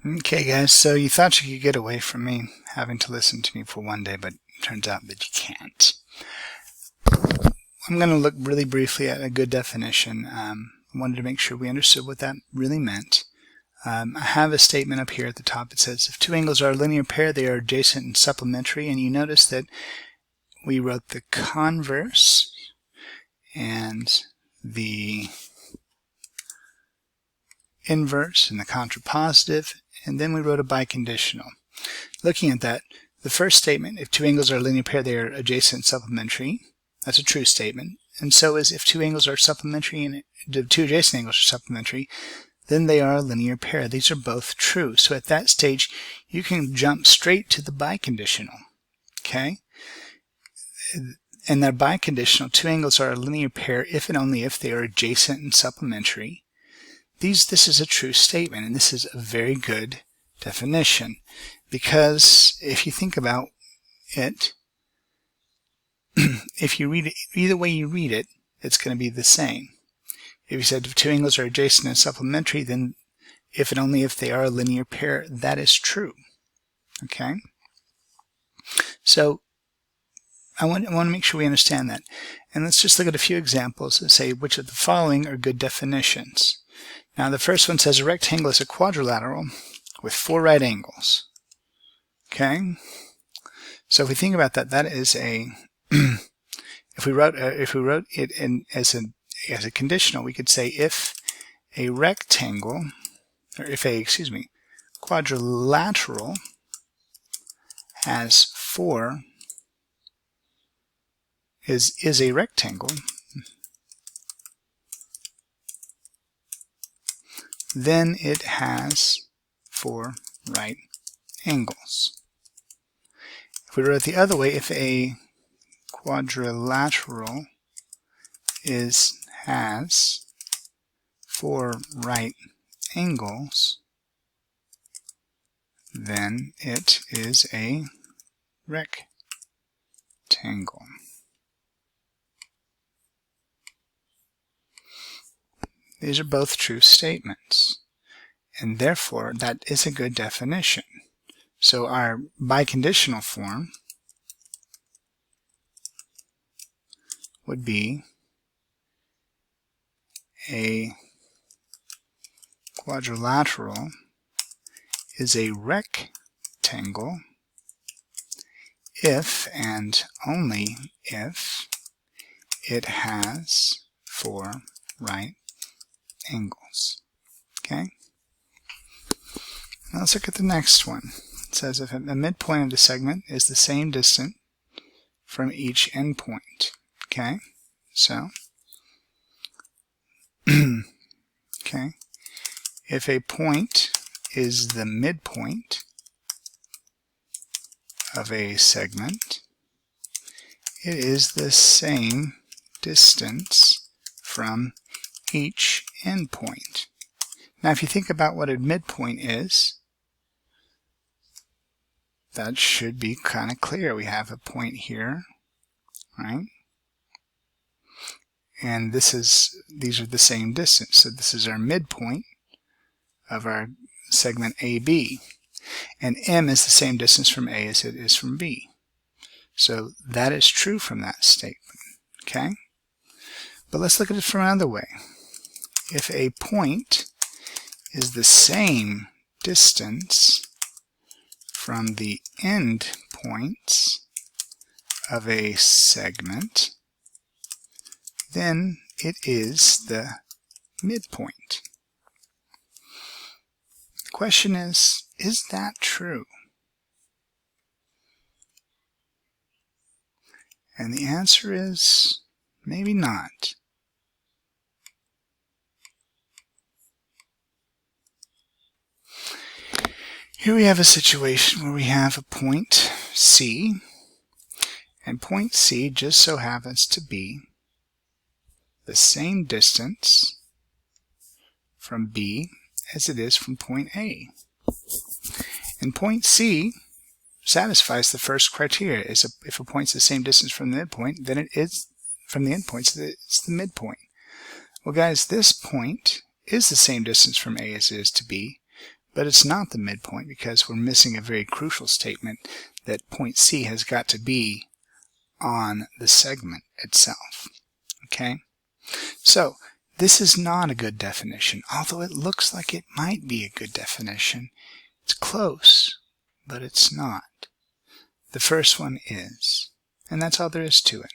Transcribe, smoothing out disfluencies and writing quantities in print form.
Okay guys, so you thought you could get away from me having to listen to me for one day, but it turns out that you can't. I'm going to look really briefly at a good definition. I wanted to make sure we understood what that really meant. I have a statement up here at the top. It says, if two angles are a linear pair, they are adjacent and supplementary. And you notice that we wrote the converse and the inverse and the contrapositive, and then we wrote a biconditional. Looking at that, the first statement, if two angles are a linear pair, they are adjacent and supplementary. That's a true statement. And so is if two angles are supplementary and two adjacent angles are supplementary, then they are a linear pair. These are both true. So at that stage, you can jump straight to the biconditional. Okay? And that biconditional, two angles are a linear pair if and only if they are adjacent and supplementary. This is a true statement, and this is a very good definition, because if you think about it, if you read it, either way you read it, it's going to be the same. If you said if two angles are adjacent and supplementary, then if and only if they are a linear pair, that is true. Okay? So I want to make sure we understand that. And let's just look at a few examples and say which of the following are good definitions. Now the first one says a rectangle is a quadrilateral with 4 right angles. Okay? So if we think about that, that is a if we wrote it as a conditional, we could say if a rectangle, or if a quadrilateral has 4 is a rectangle, then it has 4 right angles. If we wrote it the other way, if a quadrilateral has 4 right angles, then it is a rectangle. These are both true statements, and therefore that is a good definition. So our biconditional form would be a quadrilateral is a rectangle if and only if it has 4 right angles. Okay? Now let's look at the next one. It says if a midpoint of the segment is the same distance from each endpoint. Okay? So, okay, if a point is the midpoint of a segment, it is the same distance from each endpoint. Now if you think about what a midpoint is, that should be kind of clear. We have a point here, right? And these are the same distance. So this is our midpoint of our segment AB. And M is the same distance from A as it is from B. So that is true from that statement. Okay? But let's look at it from another way. If a point is the same distance from the end points of a segment, then it is the midpoint. The question is that true? And the answer is maybe not. Here we have a situation where we have a point C, and point C just so happens to be the same distance from B as it is from point A. And point C satisfies the first criteria. If a point's the same distance from the midpoint, then it is from the endpoint, so it's the midpoint. Well guys, this point is the same distance from A as it is to B, but it's not the midpoint because we're missing a very crucial statement that point C has got to be on the segment itself. Okay? So, this is not a good definition, although it looks like it might be a good definition. It's close, but it's not. The first one is, and that's all there is to it.